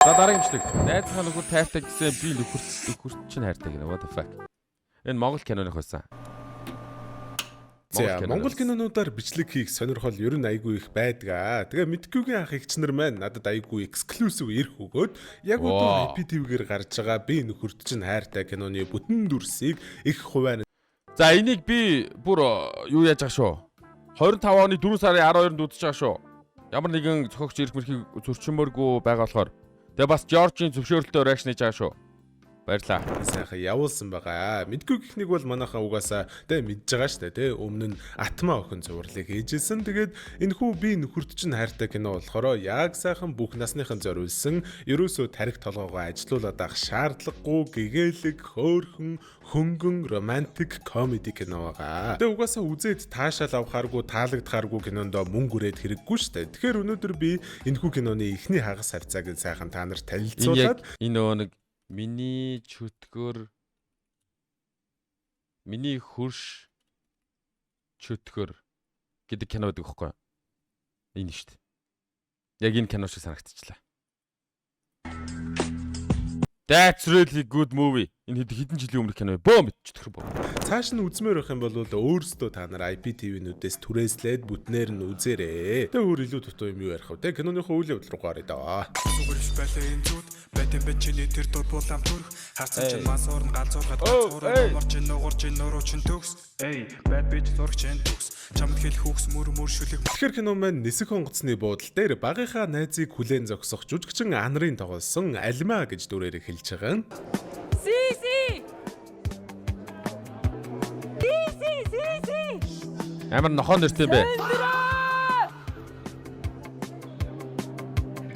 За дараагийн бичлэг. Найзынхаа нөхөр тайртай гэсэн би нөхөр чинь хайртай гэнэ. What the fuck. Энэ Монгол киноных байсан. Монгол кинонуудаар бичлэг хийх сонирхол ер нь айгүй их байдаг. Тэгээ мэдгүйгийн ах эгчнэр маань надад айгүй эксклюзив ирэх өгөөд яг одоо IPTV-гээр гарч байгаа би нөхөрт чинь хайртай киноны бүтэн дүрсийг их хуваар. За энийг би бүр юу яаж байгаа шүү. 25 оны 4 сарын 12-нд үзэж байгаа шүү. Ямар нэгэн зохиогч ирэх мэрхийг зөрчмөөргүй байгаа болохоор тэгээ бас Жоржийн зөвшөөрөлтөөр реакшн хийж байгаа шүү. Баярлаа. Сайхан явуулсан байгаа. Мэдгүй гихнийг бол манайхаа угаасаа тэ мэдж байгаа штэ тэ өмнө нь Атма охин зурлыг хийжсэн. Тэгээд энэхүү би нөхөрт чинь хайртай кино болохоор яг сайхан бүх насныхан зориулсан ерөөсөө тарих толгоогоо ажилуулад авах шаардлагагүй гэгээлэг хөөрхөн хөнгөн романтик комеди кино байгаа. Тэгээ угаасаа үзээд таашаал авахааргүй таалагдахааргүй кинонд мөнгө өрөөд хэрэггүй штэ. Тэгэхээр өнөөдөр би энэхүү киноны эхний хагас хавцааг сайхан та нарт танилцуулаад энэ нөгөө нэг миний чөтгөр миний хөрш чөтгөр гэдэг кино байдаг байхгүй юу? Энэ шүү дээ. Яг энэ кино шиг санагдчихлаа. That's really good movie. Энэ хэдэн жилийн өмнөх кино бөө мэдчихдэг боо. Цааш нь үзмээр байх юм бол өөрсдөө та нар IPTV-нүүдээс түрээслээд бүтнээр нь үзээрэй. Тэгээ өөр илүү дутуу юм юу ярих вэ? Тэгээ киноныхоо үйл явдал руу гаръя даа. Зүгээрш байлаа энэ зүуд байтэн бэчний тэр дууд булам төрх хацсан чинь мас орн галзуургаад галзуураад чинь нуурч нуруу чинь төгс. Эй бад бич зурч чинь төгс. Чамд хэл хүүхс мөр шүлэг. Тэгэхээр кино маань нисэх онгоцны буудал дээр багийнхаа найзыг хүлээн зогсох жүжигчин Анрын тоглосон Алима гэж дүрээр хэлж байгаа. Амар нохон нэртэй бэ.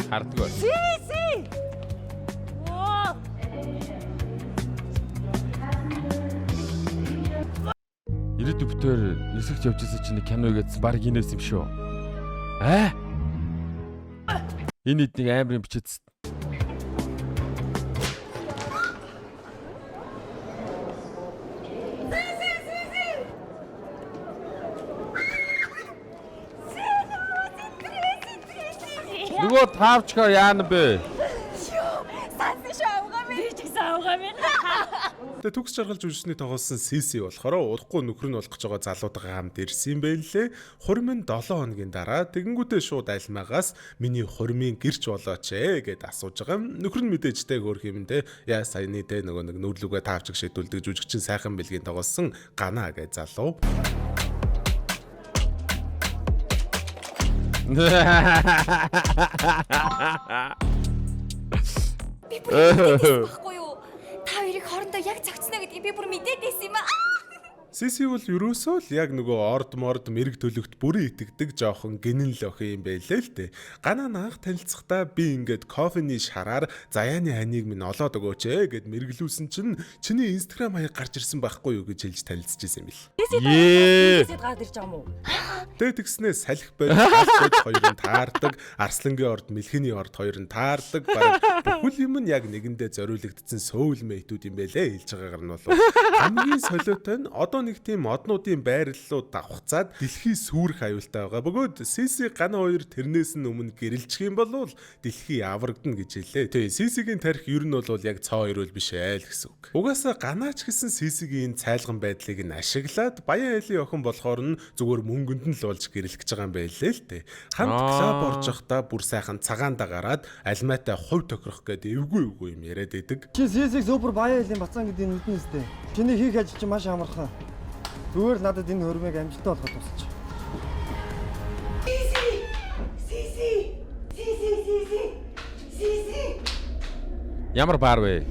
Хардгоо. Ирээдүйн бүтээр нисэгч явж ирсэн чинь кино гэдсэн баг инээс юм шүү. Энэ эднийг амарын бичээдс. Нөгөө таавчгаа яана бэ? Тэгээ төгс жаргалж үжсний тоглосон CC болохоор удахгүй нөхөр нь болох гэж байгаа залуудгаа хамт ирсэн юм байлээ. Хурмын 7 хоногийн дараа тэгэнгүүтээ шууд Алимагаас миний хурмын гэрч болооч гэд асууж байгаа. Нөхөр нь мэдээжтэй хөөх юм те. Яа саяны те нөгөө нэг нүүрлүгээ таавчг шийдүүлдэг жүжигчин сайхан бэлгийн тоглосон Гана гэж залуу. Би бүр байхгүй юу? Та хоёрыг хоорондоо яг цогцсноо гэдгийг би бүр мэдээд байсан юм аа. CC бол юусоо л яг нөгөө орд морд мэрэг төлөгт бүрэн итгэдэг жоохон гинэн л охин юм байлээ л дээ. Ганаа анх танилцахдаа би ингээд кофений шараар заяаны ханиг минь олоод өгөөч гэд мэргэлүүлсэн чинь чиний Instagram хаяг гарч ирсэн байхгүй юу гэж хэлж танилцчихсан юм бил. Тэсэд гараад ирж байгаа юм уу? Тэгээ тэгснээ салхи бодит алхад хоёр нь таардаг, арслангийн орд мэлхэний орд хоёр нь таардаг. Бүхэл юм нь яг нэгэндээ зориулагдсан сөүлмэйтүүд юм байлээ хэлж байгаагаар нь бол хамгийн солиотой нь одоо нэг тийм однуудын байрлалууд давхцаад дэлхий сүрэх аюултай байгаа. Бөгөөд CC Гана хоёр тэрнээс нь өмнө гэрэлчих юм бол дэлхий аврагдана гэж хэлээ. Тэгээ CC-гийн тарих ер нь бол яг цоо ирүүл биш ээ л гэсэн үг. Угаасаа Ганач гэсэн CC-гийн цайлган байдлыг нь ашиглаад Баян Элийн охин болохоор нь зүгээр мөнгөнд нь л болж гэрэлж байгаа юм байлээ л дээ. Хамт клуб орж явахдаа бүр сайхан цагаандаа гараад Алиматай хувь тохирох гэдэг эвгүй юм яриад идэг. Чи CC-г супер Баян Элийн бацаан гэдэг нь үтэн өстэй. Чиний хийх ажил чи маш амархан. Зүгээр л надад энэ хөрмийг амжилттай болгоход тусч. Ямар баар вэ?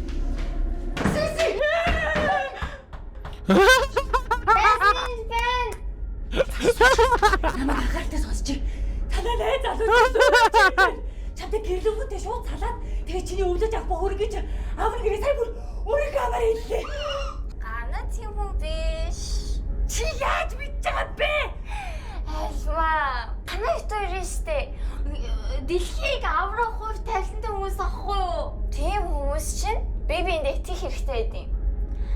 Намайг анхаартай сонсчих. Танаа найз залуу. Чамтай гэрлүүгтэй шууд салаад тэгээ чиний өвлөж авах хөргөж амар гээ сая бүр өөрийгөө амар хэллээ. Гана тийм хүн биш. Чи яаж мэдж байгаа бэ? Альва. Гана итээр штэ. Дэлхийг аврах хувь тавилантай хүмүүс ахгүй юу? Тийм хүмүүс чинь бибинд итгэх хэрэгтэй байдیں۔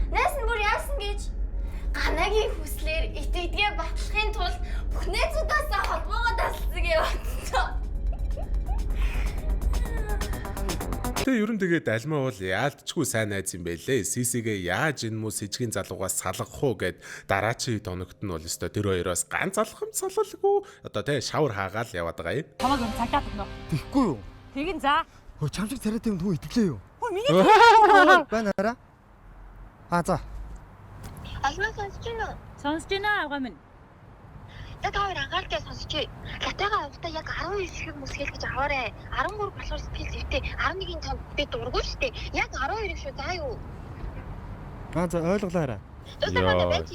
Наас нь бүр яасан гэж Ганагийн хүслээр итгэдгээ батлахын тулд бүх найзуудаасаа холбоогоо тасалцгийг бодсон. Гэтэ ерөн тэгээд альмаа бол яалтчгүй сайн найз юм байлээ. Сисигээ яаж энэ мөс сэжгийн залуугаас салгах уу гэд дараачийн доногт нь бол өстой тэр хоёроос ганц алхам салалгүй. Одоо тий шавар хаагаал яваад байгаа юм. Чамаг юм цагтаад өгнө. Тэхгүй юу? Тэгин за. Хөө чамшиг царайт юм тгүү итгэлээ юу? Хөө миний Байна хараа. За. Альмаа сонсож байна уу? сонсож байна авгаа минь. Яг аваар анхааралтай сонсчихъя. Латайгаа авалтаа яг 12 шиг мөсгөл гэж аваарэ. 13 болохоор сэтгэл зүйтэй. 11-ийн цанд би дургуй штэ. Яг 12 шүү заа юу. За ойлголоо хараа. Тусаа байж.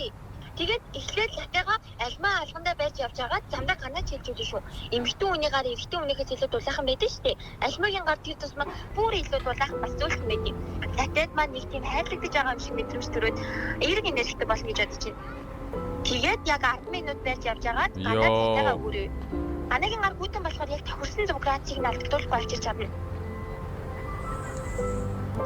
Тэгээд эхлээд латайгаа альмаа алгандаа байж явж байгаа замдаа ганаач хэлж үзэн шүү. Эмэгтэй хүний гар эрэгтэй хүнийхээс илүү дулаахан байдаг штэ. Альмаагийн гар тэр тусмаа бүр илүү дулаахан бас зөөлхөн байдаг. Латайд маань нэг тийм хайрлагдаж байгаа юм шиг мэдрэмж төрөөд эерэг инээлжтэй болно гэж бодож байна. Тэгээд яг 10 минут байж явж агаад ганаа цайтайгаа өрөө. Ганагийн гар хүйтэн болохоор яг тохирсон зөв градусыг нь алдагдуулахгүй авчирч чадна.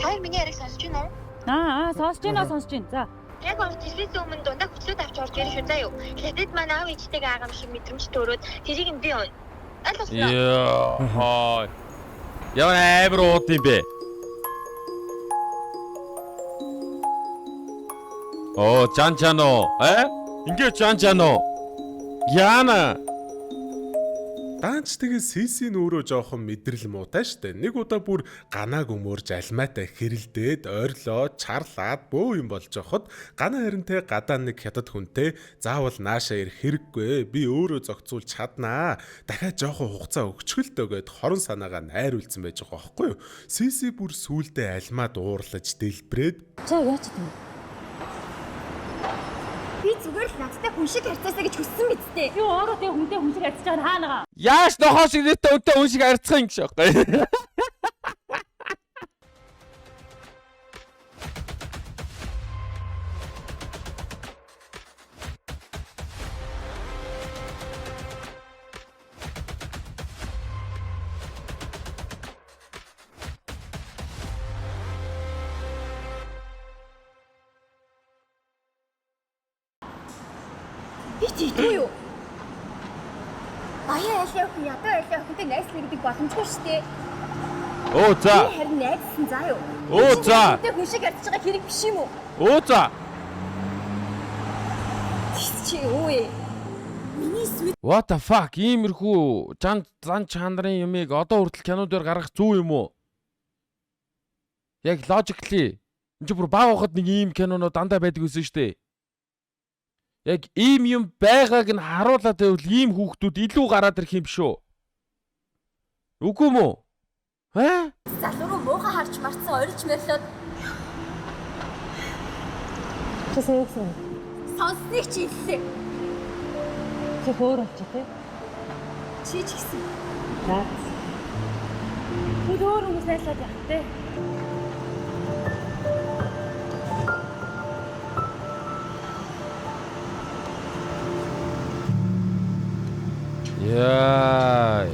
Хоёр миний яриг сонсож байна уу? Сонсож байна. За. Яг гоо телевизэн өмнө дундаа хүчлүүд авч орж ирэх шүү заа юу. Латад маань аав ээжтэйгээ агаам шиг мэдрэмж төрөөд тэрийг нь би өн. Алууснаа. Яа. Яа амар ууд юм бэ? Оо, Жанжано. Ингээ Жанжано. Яна. Даанч тэгээ Сисийн өөрөө жоохон мэдрэл муутай штэ. Нэг удаа бүр ганааг өмөрж альмаатай хэрэлдээд ойрлоо чарлаад бөө юм болж явахад ганаа харинтэй гадаа нэг хятад хүнтэй заавал нааша ирэх хэрэггүй. Би өөрөө зохицуулж чаднаа. Дахиад жоохон хугацаа өгчгөлтөө гэд хорон санаагаа найруулсан байж байгаа байхгүй юу? Сиси бүр сүулдэ альмаад уурлаж дэлбрээд За яач тийм. Би зүгээр л надтай хүн шиг харьцаасаа гэж хүссэн биз дээ. Юу ороо тэг хүнтэй хүн шиг харьцаж байгаа нь хаанаа? Яаш нохоо шиг нэтэ үнтэй хүн шиг харьцах юм гэж байхгүй. Би тийдгүй юу? Аяа айлаа хүн ядуу айлаа хүнтэй найзлах гэдэг боломжгүй шүү дээ. Оо за. Би харин найзсан заа юу? Оо за. Хүнтэй хүн шиг харьцаж байгаа хэрэг биш юм уу? Оо за. Чи өөе. Миний сүд What the fuck? Иймэрхүү зан чанарын юмыг одоо хүртэл кинодоор гаргах зүг юм уу? Яг logically энэ бүр баг ухад нэг ийм киноноо дандаа байдаг гэсэн шүү дээ. Яг ийм юм байгааг нь харуулаад байвал ийм хүүхдүүд илүү гараад ирэх юм шүү. Үгүй мүү? залуу руу муухай харж марцсан орилж мэрлээд Тэсээсэн. сонсныг чи хэллээ. Чи хөөр авч тий. Чи ч гэсэн. Наа. Хөөр хүмүүс найслаад явах тий. Яа.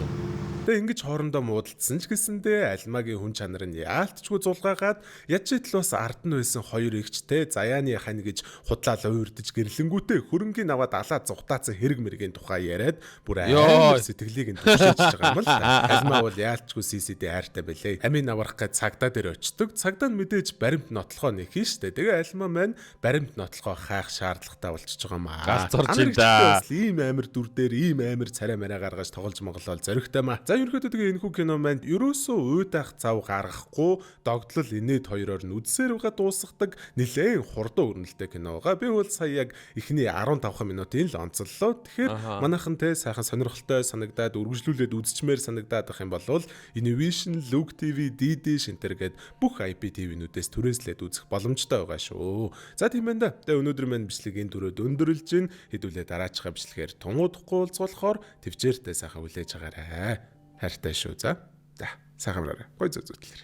Тэгээ ингэж хоорондоо муудалцсан ч гэсэндээ альмаагийн хүн чанар нь яалтчгүй зулгаагаад яжитл бас ард нь байсан хоёр эгчтэй заяаны хань гэж худлаа уурдж гэрлэнгүүтээ хөрөнгийн аваад алаа зугтаацсан хэрэг мэргийн тухай яриад бүр амар сэтгэлийг нь төвшөөж байгаа юм л да. Альмаа бол яалтчгүй CCD хайртай байлээ. Амийн аврах гэж цагдаа дээр очдог. Цагдаа нь мэдээж баримт нотлохоо нэхин штэ. Тэгээ альмаа маань баримт нотлохоо хаах шаардлагатай болчихж байгаа маа. Галзуурч юм да. Ийм амар дүр дээр ийм амар царай мараа гаргаж тоглож монголол зоригтой маа. За ерөнхийдөө тэгээ энэхүү кино маань ерөөсөө уйдах зав гаргахгүй догтлол инээд хоёроор нь үдсээр угаа дуусгадаг нэлээд хурдан өрнөлттэй кино байгаа. Би бол сая яг эхний 15 минутын л онцоллоо. Тэгэхээр манайхан те сайхан сонирхолтой санагдаад үргэлжлүүлээд үзчмээр санагдаад байх юм бол Innovation, Look TV, DD шинтер гээд бүх IPTV-нүүдээс түрээслээд үзэх боломжтой байгаа шүү. За тийм байна да. Тэгээ өнөөдөр маань бичлэгийн төрөд өндөрлж гин хэдүүлээ дараачихаа бичлэгээр тунуудахгүй уулзуулахоор төвчээртэй сайхан хүлээж агаарай. Хайртай шүү за. За сайхан бараарай. Гой зөзөтлөр.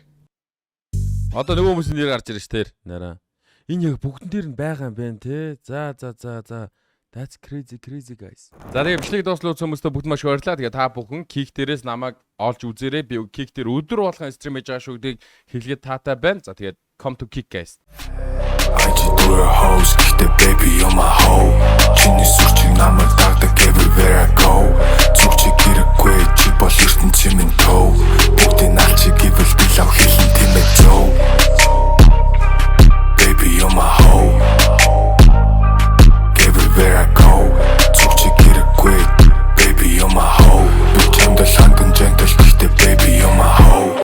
Одоо нөгөө хүмүүсийн нэр гарч ирж тэр нараа. Энэ яг бүгдэн дээр нь байгаа юм байна те. За. That's crazy guys. За тэгээ бичлэг дуслуулсан хүмүүстээ бүгд маш баярлалаа. Тэгээ та бүхэн Kik дээрээс намайг олж үзээрэй. Би Kik дээр өдөр болгон стрим хийж байгаа шүү гэдгийг хэлгээд таатай байна. За тэгээд come to Kik guys. I just do a hoes, keep the baby on my hoe. Чиний сүрчиг намайг дагдаг everywhere I go. Зүгчиг хэрэггүй чи бол ертөнцийн минь тоо. Бүгдийн алчиг ивэл би лав хэлэн